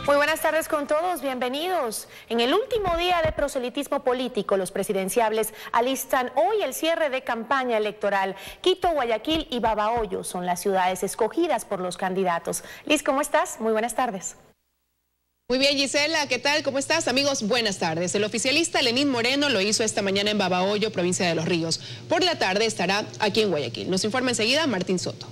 Muy buenas tardes con todos, bienvenidos. En el último día de proselitismo político, los presidenciables alistan hoy el cierre de campaña electoral. Quito, Guayaquil y Babahoyo son las ciudades escogidas por los candidatos. Liz, ¿cómo estás? Muy buenas tardes. Muy bien, Gisela, ¿qué tal? ¿Cómo estás? Amigos, buenas tardes. El oficialista Lenín Moreno lo hizo esta mañana en Babahoyo, provincia de Los Ríos. Por la tarde estará aquí en Guayaquil. Nos informa enseguida Martín Soto.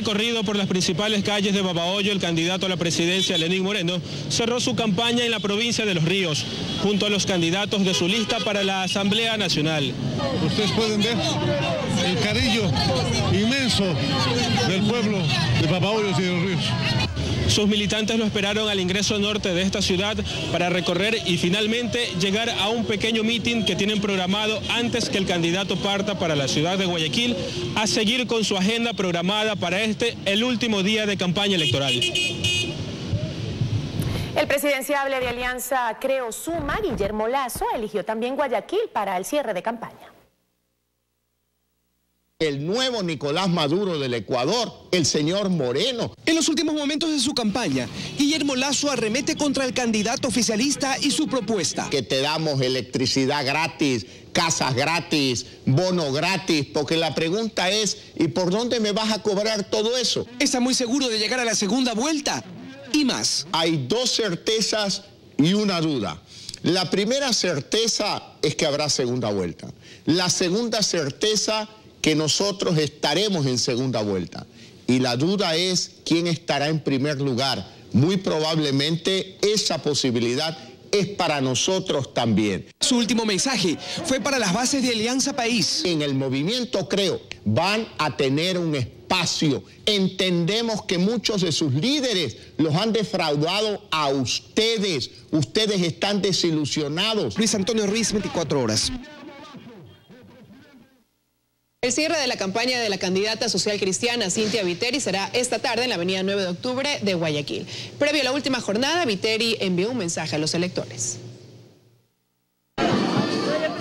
Recorrido por las principales calles de Babahoyo, el candidato a la presidencia, Lenín Moreno, cerró su campaña en la provincia de Los Ríos, junto a los candidatos de su lista para la Asamblea Nacional. Ustedes pueden ver el cariño inmenso del pueblo de Babahoyo y de Los Ríos. Sus militantes lo esperaron al ingreso norte de esta ciudad para recorrer y finalmente llegar a un pequeño mitin que tienen programado antes que el candidato parta para la ciudad de Guayaquil a seguir con su agenda programada para el último día de campaña electoral. El presidenciable de Alianza Creo Suma, Guillermo Lasso, eligió también Guayaquil para el cierre de campaña. El nuevo Nicolás Maduro del Ecuador, el señor Moreno. En los últimos momentos de su campaña, Guillermo Lasso arremete contra el candidato oficialista y su propuesta. Que te damos electricidad gratis, casas gratis, bono gratis, porque la pregunta es, ¿y por dónde me vas a cobrar todo eso? Está muy seguro de llegar a la segunda vuelta y más. Hay dos certezas y una duda. La primera certeza es que habrá segunda vuelta. La segunda certeza que nosotros estaremos en segunda vuelta. Y la duda es quién estará en primer lugar. Muy probablemente esa posibilidad es para nosotros también. Su último mensaje fue para las bases de Alianza País. En el movimiento Creo van a tener un espacio. Entendemos que muchos de sus líderes los han defraudado a ustedes. Ustedes están desilusionados. Luis Antonio Ruiz, 24 horas. El cierre de la campaña de la candidata social cristiana Cynthia Viteri será esta tarde en la avenida 9 de octubre de Guayaquil. Previo a la última jornada, Viteri envió un mensaje a los electores.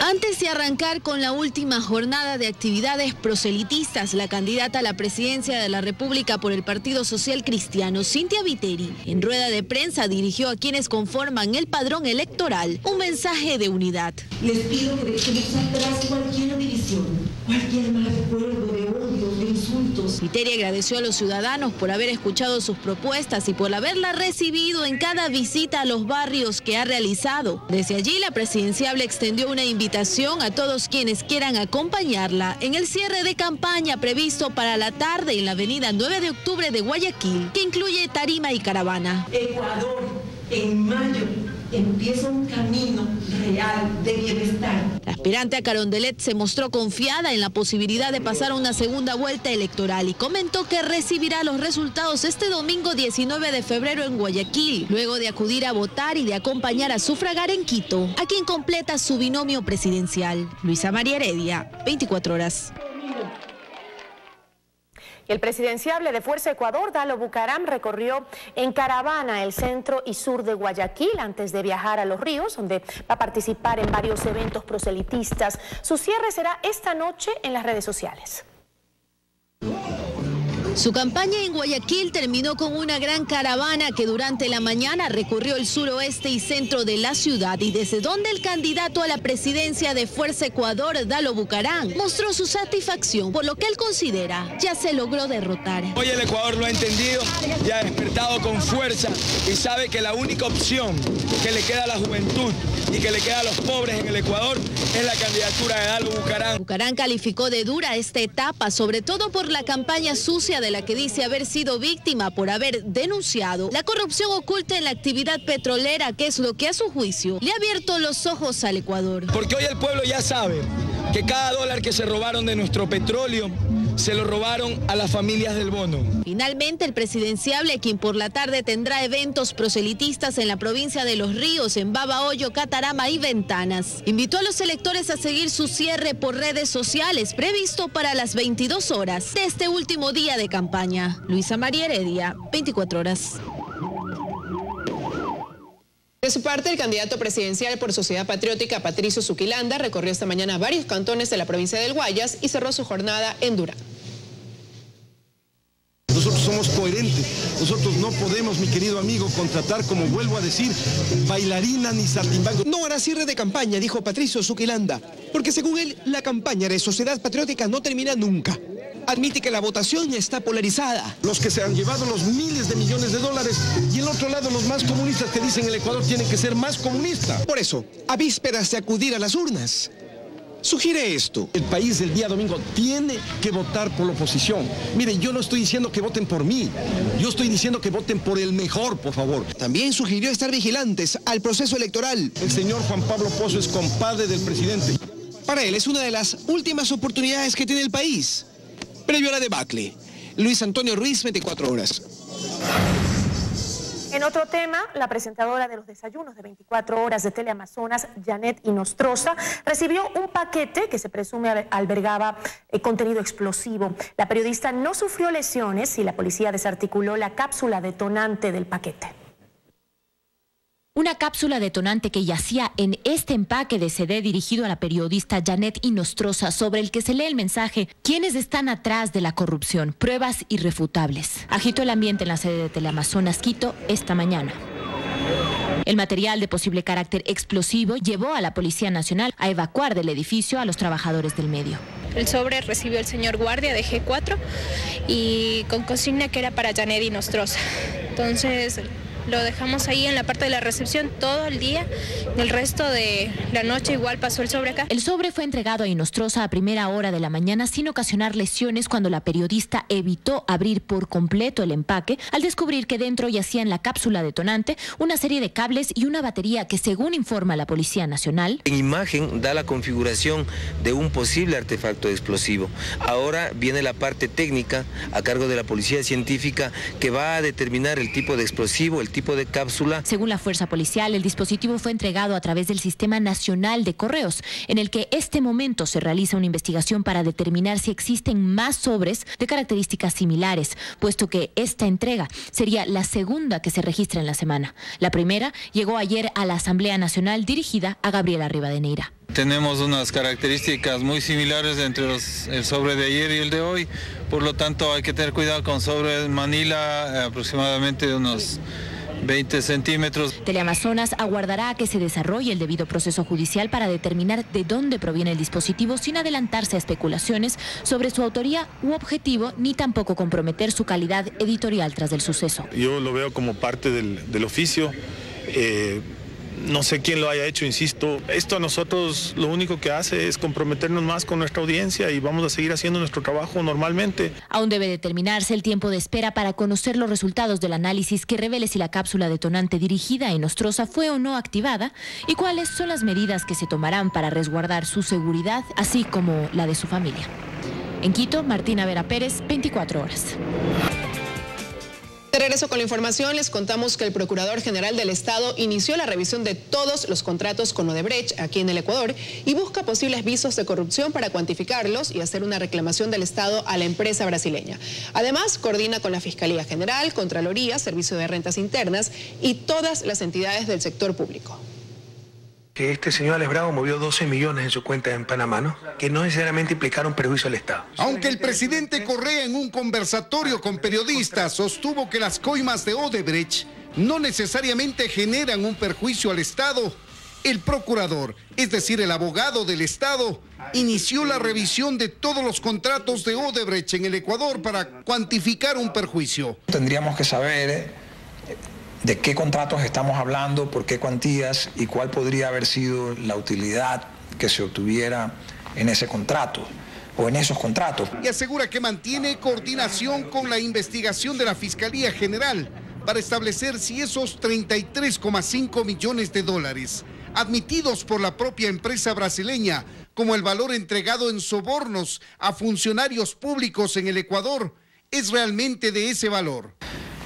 Antes de arrancar con la última jornada de actividades proselitistas, la candidata a la presidencia de la República por el Partido Social Cristiano, Cynthia Viteri, en rueda de prensa dirigió a quienes conforman el padrón electoral un mensaje de unidad. Les pido que dejemos atrás cualquier división, cualquier mal recuerdo de odio, de insultos. Viteri agradeció a los ciudadanos por haber escuchado sus propuestas y por haberla recibido en cada visita a los barrios que ha realizado. Desde allí, la presidenciable extendió una invitación a todos quienes quieran acompañarla en el cierre de campaña previsto para la tarde en la avenida 9 de octubre de Guayaquil, que incluye tarima y caravana. Ecuador, en mayo, empieza un camino real de bienestar. La aspirante a Carondelet se mostró confiada en la posibilidad de pasar a una segunda vuelta electoral y comentó que recibirá los resultados este domingo 19 de febrero en Guayaquil, luego de acudir a votar y de acompañar a sufragar en Quito, a quien completa su binomio presidencial. Luisa María Heredia, 24 horas. El presidenciable de Fuerza Ecuador, Dalo Bucaram, recorrió en caravana el centro y sur de Guayaquil antes de viajar a Los Ríos, donde va a participar en varios eventos proselitistas. Su cierre será esta noche en las redes sociales. Su campaña en Guayaquil terminó con una gran caravana que durante la mañana recorrió el suroeste y centro de la ciudad y desde donde el candidato a la presidencia de Fuerza Ecuador, Dalo Bucaram, mostró su satisfacción por lo que él considera ya se logró derrotar. Hoy el Ecuador lo ha entendido y ha despertado con fuerza y sabe que la única opción que le queda a la juventud y que le queda a los pobres en el Ecuador es la candidatura de Dalo Bucaram. Bucaram calificó de dura esta etapa, sobre todo por la campaña sucia de la que dice haber sido víctima por haber denunciado la corrupción oculta en la actividad petrolera, que es lo que a su juicio le ha abierto los ojos al Ecuador. Porque hoy el pueblo ya sabe que cada dólar que se robaron de nuestro petróleo se lo robaron a las familias del bono. Finalmente, el presidenciable, quien por la tarde tendrá eventos proselitistas en la provincia de Los Ríos, en Babahoyo, Catarama y Ventanas, invitó a los electores a seguir su cierre por redes sociales previsto para las 22 horas de este último día de campaña. Luisa María Heredia, 24 horas. De su parte, el candidato presidencial por Sociedad Patriótica, Patricio Zuquilanda, recorrió esta mañana varios cantones de la provincia del Guayas y cerró su jornada en Durán. Nosotros somos coherentes, nosotros no podemos, mi querido amigo, contratar, como vuelvo a decir, bailarina ni saltimbanco. No hará cierre de campaña, dijo Patricio Zuquilanda, porque según él, la campaña de Sociedad Patriótica no termina nunca. Admite que la votación está polarizada. Los que se han llevado los miles de millones de dólares y el otro lado los más comunistas que dicen el Ecuador tienen que ser más comunistas. Por eso, a vísperas de acudir a las urnas, sugiere esto. El país el día domingo tiene que votar por la oposición. Miren, yo no estoy diciendo que voten por mí, yo estoy diciendo que voten por el mejor, por favor. También sugirió estar vigilantes al proceso electoral. El señor Juan Pablo Pozo es compadre del presidente. Para él es una de las últimas oportunidades que tiene el país, previo a la debacle. Luis Antonio Ruiz, 24 horas. En otro tema, la presentadora de los desayunos de 24 horas de Teleamazonas, Janet Inostroza, recibió un paquete que se presume albergaba contenido explosivo. La periodista no sufrió lesiones y la policía desarticuló la cápsula detonante del paquete. Una cápsula detonante que yacía en este empaque de CD dirigido a la periodista Janet Inostroza, sobre el que se lee el mensaje: ¿quiénes están atrás de la corrupción? Pruebas irrefutables. Agitó el ambiente en la sede de Teleamazonas Quito esta mañana. El material de posible carácter explosivo llevó a la Policía Nacional a evacuar del edificio a los trabajadores del medio. El sobre recibió el señor guardia de G4 y con consigna que era para Janet Inostroza. Entonces lo dejamos ahí en la parte de la recepción todo el día. El resto de la noche igual pasó el sobre acá. El sobre fue entregado a Inostroza a primera hora de la mañana sin ocasionar lesiones cuando la periodista evitó abrir por completo el empaque al descubrir que dentro yacía en la cápsula detonante una serie de cables y una batería que, según informa la Policía Nacional, en imagen da la configuración de un posible artefacto explosivo. Ahora viene la parte técnica a cargo de la Policía Científica, que va a determinar el tipo de explosivo, el tipo de cápsula. Según la fuerza policial, el dispositivo fue entregado a través del Sistema Nacional de Correos, en el que este momento se realiza una investigación para determinar si existen más sobres de características similares, puesto que esta entrega sería la segunda que se registra en la semana. La primera llegó ayer a la Asamblea Nacional dirigida a Gabriela Rivadeneira. Tenemos unas características muy similares entre el sobre de ayer y el de hoy, por lo tanto hay que tener cuidado con sobre Manila, aproximadamente de unos 20 centímetros. Teleamazonas aguardará a que se desarrolle el debido proceso judicial para determinar de dónde proviene el dispositivo, sin adelantarse a especulaciones sobre su autoría u objetivo, ni tampoco comprometer su calidad editorial tras el suceso. Yo lo veo como parte del oficio. No sé quién lo haya hecho, insisto. Esto a nosotros lo único que hace es comprometernos más con nuestra audiencia y vamos a seguir haciendo nuestro trabajo normalmente. Aún debe determinarse el tiempo de espera para conocer los resultados del análisis que revele si la cápsula detonante dirigida a Inostroza fue o no activada y cuáles son las medidas que se tomarán para resguardar su seguridad, así como la de su familia. En Quito, Martina Vera Pérez, 24 horas. De regreso con la información, les contamos que el Procurador General del Estado inició la revisión de todos los contratos con Odebrecht aquí en el Ecuador y busca posibles visos de corrupción para cuantificarlos y hacer una reclamación del Estado a la empresa brasileña. Además, coordina con la Fiscalía General, Contraloría, Servicio de Rentas Internas y todas las entidades del sector público. Que este señor Alex Bravo movió 12 millones en su cuenta en Panamá, ¿no? Que no necesariamente implicaron perjuicio al Estado. Aunque el presidente Correa en un conversatorio con periodistas sostuvo que las coimas de Odebrecht no necesariamente generan un perjuicio al Estado, el procurador, es decir, el abogado del Estado, inició la revisión de todos los contratos de Odebrecht en el Ecuador para cuantificar un perjuicio. Tendríamos que saber de qué contratos estamos hablando, por qué cuantías y cuál podría haber sido la utilidad que se obtuviera en ese contrato o en esos contratos. Y asegura que mantiene coordinación con la investigación de la Fiscalía General para establecer si esos 33,5 millones de dólares admitidos por la propia empresa brasileña como el valor entregado en sobornos a funcionarios públicos en el Ecuador es realmente de ese valor.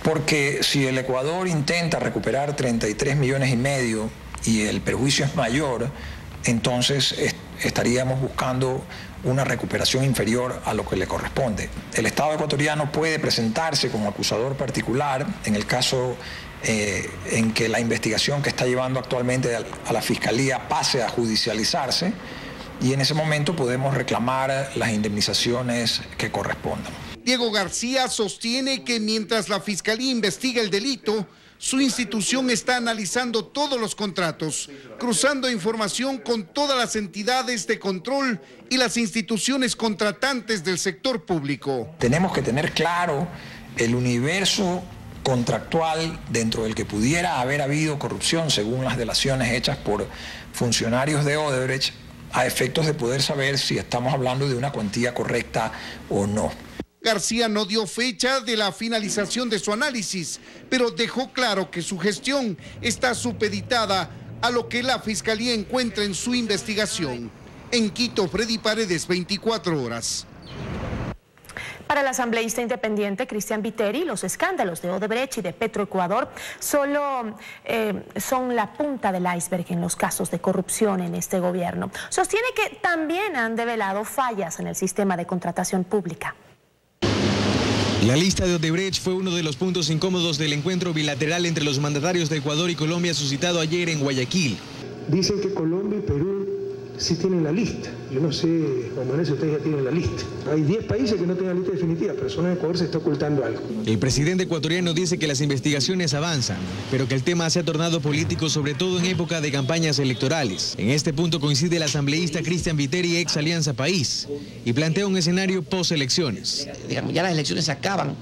Porque si el Ecuador intenta recuperar 33 millones y medio y el perjuicio es mayor, entonces estaríamos buscando una recuperación inferior a lo que le corresponde. El Estado ecuatoriano puede presentarse como acusador particular en el caso en que la investigación que está llevando actualmente a la Fiscalía pase a judicializarse y en ese momento podemos reclamar las indemnizaciones que correspondan. Diego García sostiene que mientras la Fiscalía investiga el delito, su institución está analizando todos los contratos, cruzando información con todas las entidades de control y las instituciones contratantes del sector público. Tenemos que tener claro el universo contractual dentro del que pudiera haber habido corrupción según las delaciones hechas por funcionarios de Odebrecht, a efectos de poder saber si estamos hablando de una cuantía correcta o no. García no dio fecha de la finalización de su análisis, pero dejó claro que su gestión está supeditada a lo que la Fiscalía encuentra en su investigación. En Quito, Freddy Paredes, 24 horas. Para el asambleísta independiente Cristian Viteri, los escándalos de Odebrecht y de Petroecuador solo son la punta del iceberg en los casos de corrupción en este gobierno. Sostiene que también han develado fallas en el sistema de contratación pública. La lista de Odebrecht fue uno de los puntos incómodos del encuentro bilateral entre los mandatarios de Ecuador y Colombia suscitado ayer en Guayaquil. Dicen que Colombia y Perú sí tienen la lista. Yo no sé, Juan Manuel, si ustedes ya tienen la lista. Hay 10 países que no tienen la lista definitiva, pero solo en Ecuador se está ocultando algo. El presidente ecuatoriano dice que las investigaciones avanzan, pero que el tema se ha tornado político, sobre todo en época de campañas electorales. En este punto coincide el asambleísta Cristian Viteri, ex Alianza País, y plantea un escenario post-elecciones. Digamos, ya las elecciones se acaban,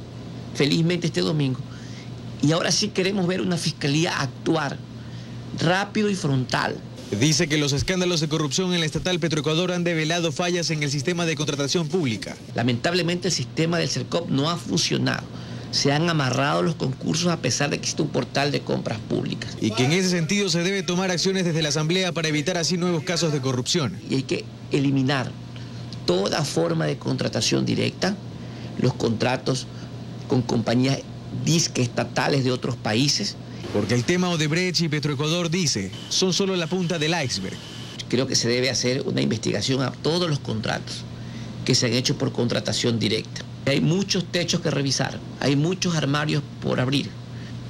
felizmente, este domingo, y ahora sí queremos ver una fiscalía actuar rápido y frontal. Dice que los escándalos de corrupción en la estatal Petroecuador han develado fallas en el sistema de contratación pública. Lamentablemente el sistema del CERCOP no ha funcionado. Se han amarrado los concursos a pesar de que existe un portal de compras públicas. Y que en ese sentido se debe tomar acciones desde la Asamblea para evitar así nuevos casos de corrupción. Y hay que eliminar toda forma de contratación directa, los contratos con compañías disque estatales de otros países. Porque el tema Odebrecht y Petroecuador, dice, son solo la punta del iceberg. Creo que se debe hacer una investigación a todos los contratos que se han hecho por contratación directa. Hay muchos techos que revisar, hay muchos armarios por abrir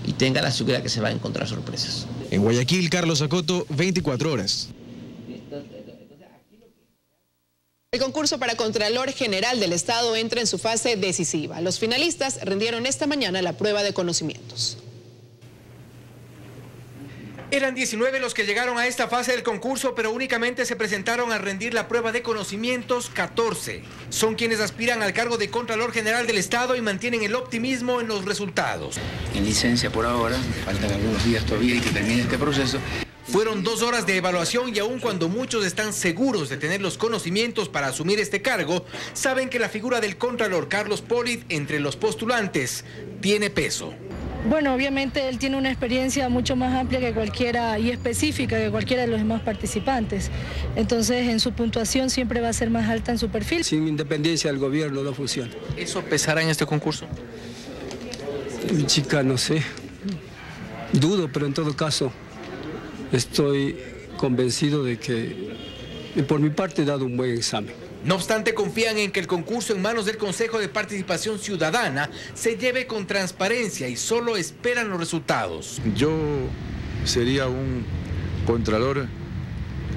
y tenga la seguridad que se va a encontrar sorpresas. En Guayaquil, Carlos Acoto, 24 horas. El concurso para Contralor General del Estado entra en su fase decisiva. Los finalistas rindieron esta mañana la prueba de conocimientos. Eran 19 los que llegaron a esta fase del concurso, pero únicamente se presentaron a rendir la prueba de conocimientos 14. Son quienes aspiran al cargo de Contralor General del Estado y mantienen el optimismo en los resultados. En licencia por ahora, faltan algunos días todavía y que termine este proceso. Fueron 2 horas de evaluación y aun cuando muchos están seguros de tener los conocimientos para asumir este cargo, saben que la figura del Contralor Carlos Polit entre los postulantes tiene peso. Bueno, obviamente él tiene una experiencia mucho más amplia que cualquiera y específica que cualquiera de los demás participantes. Entonces, en su puntuación siempre va a ser más alta en su perfil. Sin independencia del gobierno no funciona. ¿Eso pesará en este concurso? Chica, no sé. Dudo, pero en todo caso estoy convencido de que por mi parte he dado un buen examen. No obstante, confían en que el concurso en manos del Consejo de Participación Ciudadana se lleve con transparencia y solo esperan los resultados. Yo sería un contralor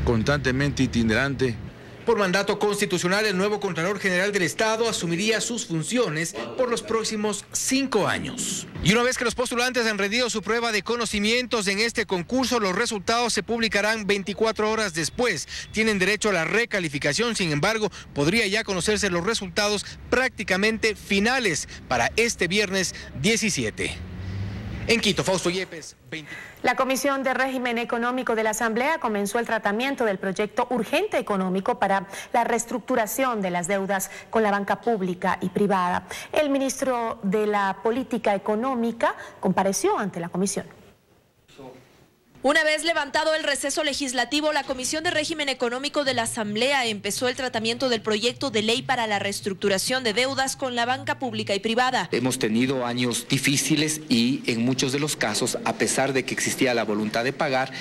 constantemente itinerante. Por mandato constitucional, el nuevo Contralor General del Estado asumiría sus funciones por los próximos 5 años. Y una vez que los postulantes han rendido su prueba de conocimientos en este concurso, los resultados se publicarán 24 horas después. Tienen derecho a la recalificación, sin embargo, podría ya conocerse los resultados prácticamente finales para este viernes 17. En Quito, Fausto Yepes, 20. La Comisión de Régimen Económico de la Asamblea comenzó el tratamiento del proyecto urgente económico para la reestructuración de las deudas con la banca pública y privada. El ministro de la Política Económica compareció ante la comisión. Una vez levantado el receso legislativo, la Comisión de Régimen Económico de la Asamblea empezó el tratamiento del proyecto de ley para la reestructuración de deudas con la banca pública y privada. Hemos tenido años difíciles y en muchos de los casos, a pesar de que existía la voluntad de pagar,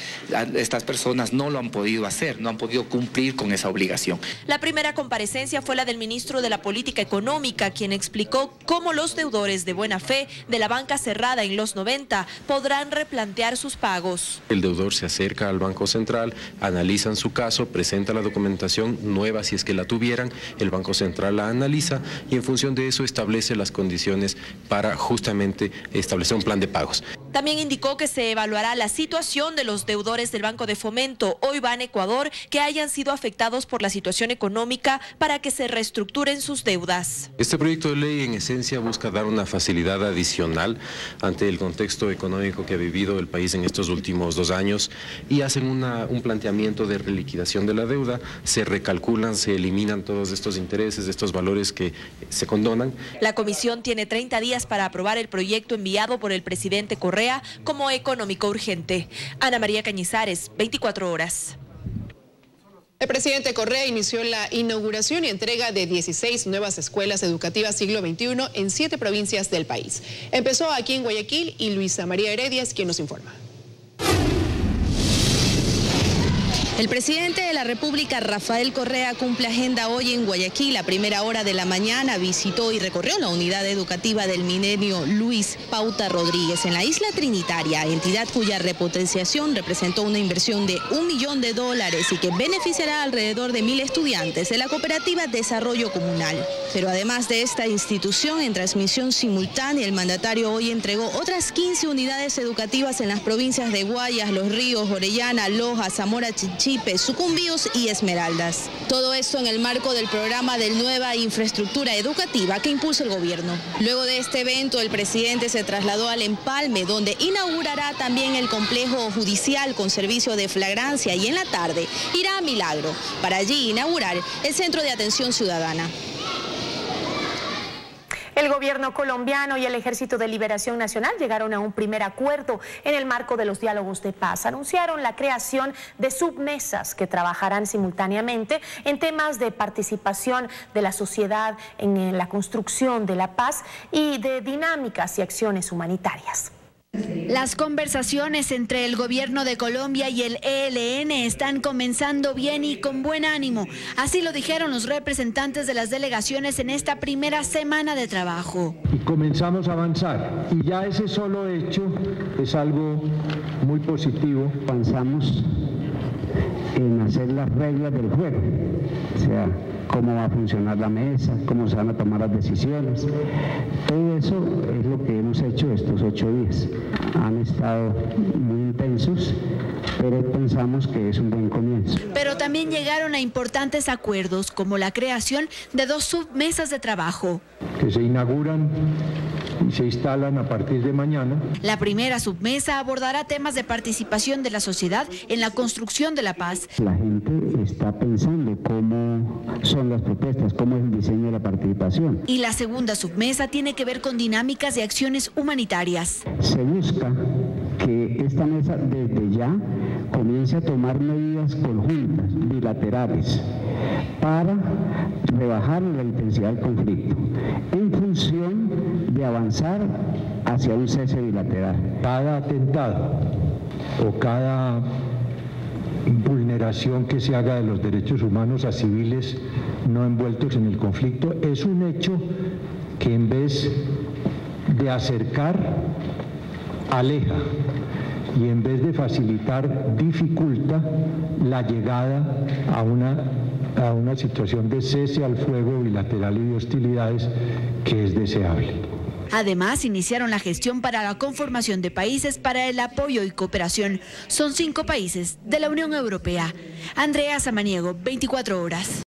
estas personas no lo han podido hacer, no han podido cumplir con esa obligación. La primera comparecencia fue la del ministro de la Política Económica, quien explicó cómo los deudores de buena fe de la banca cerrada en los 90 podrán replantear sus pagos. El deudor se acerca al Banco Central, analizan su caso, presenta la documentación nueva si es que la tuvieran, el Banco Central la analiza y en función de eso establece las condiciones para justamente establecer un plan de pagos. También indicó que se evaluará la situación de los deudores del Banco de Fomento, hoy Ban Ecuador, que hayan sido afectados por la situación económica para que se reestructuren sus deudas. Este proyecto de ley en esencia busca dar una facilidad adicional ante el contexto económico que ha vivido el país en estos últimos 2 años y hacen un planteamiento de reliquidación de la deuda, se recalculan, se eliminan todos estos intereses, estos valores que se condonan. La comisión tiene 30 días para aprobar el proyecto enviado por el presidente Correa como económico urgente. Ana María Cañizares, 24 horas. El presidente Correa inició la inauguración y entrega de 16 nuevas escuelas educativas siglo XXI en 7 provincias del país. Empezó aquí en Guayaquil y Luisa María Heredia es quien nos informa. El presidente de la República, Rafael Correa, cumple agenda hoy en Guayaquil. A primera hora de la mañana visitó y recorrió la unidad educativa del Milenio Luis Pauta Rodríguez en la Isla Trinitaria, entidad cuya repotenciación representó una inversión de $1 millón y que beneficiará alrededor de 1.000 estudiantes de la cooperativa Desarrollo Comunal. Pero además de esta institución, en transmisión simultánea, el mandatario hoy entregó otras 15 unidades educativas en las provincias de Guayas, Los Ríos, Orellana, Loja, Zamora, Chinchipe, Sucumbíos y Esmeraldas. Todo esto en el marco del programa de nueva infraestructura educativa que impulsa el gobierno. Luego de este evento, el presidente se trasladó al Empalme, donde inaugurará también el complejo judicial con servicio de flagrancia y en la tarde irá a Milagro para allí inaugurar el Centro de Atención Ciudadana. El gobierno colombiano y el Ejército de Liberación Nacional llegaron a un primer acuerdo en el marco de los diálogos de paz. Anunciaron la creación de submesas que trabajarán simultáneamente en temas de participación de la sociedad en la construcción de la paz y de dinámicas y acciones humanitarias. Las conversaciones entre el gobierno de Colombia y el ELN están comenzando bien y con buen ánimo. Así lo dijeron los representantes de las delegaciones en esta primera semana de trabajo. Y comenzamos a avanzar. Y ya ese solo hecho es algo muy positivo. Avanzamos en hacer las reglas del juego. O sea, cómo va a funcionar la mesa, cómo se van a tomar las decisiones. Todo eso es lo que hemos hecho estos 8 días. Han estado muy intensos, pero pensamos que es un buen comienzo. Pero también llegaron a importantes acuerdos, como la creación de 2 submesas de trabajo. Que se inauguran y se instalan a partir de mañana. La primera submesa abordará temas de participación de la sociedad en la construcción de la paz. La gente está pensando cómo son las propuestas, cómo es el diseño de la participación. Y la segunda submesa tiene que ver con dinámicas y acciones humanitarias. Se busca que esta mesa desde ya comience a tomar medidas conjuntas, bilaterales, para rebajar la intensidad del conflicto, en función de avanzar hacia un cese bilateral. Cada atentado o cada vulneración que se haga de los derechos humanos a civiles no envueltos en el conflicto es un hecho que en vez de acercar, aleja, y en vez de facilitar, dificulta la llegada a una situación de cese al fuego bilateral y de hostilidades que es deseable. Además, iniciaron la gestión para la conformación de países para el apoyo y cooperación. Son 5 países de la Unión Europea. Andrea Samaniego, 24 horas.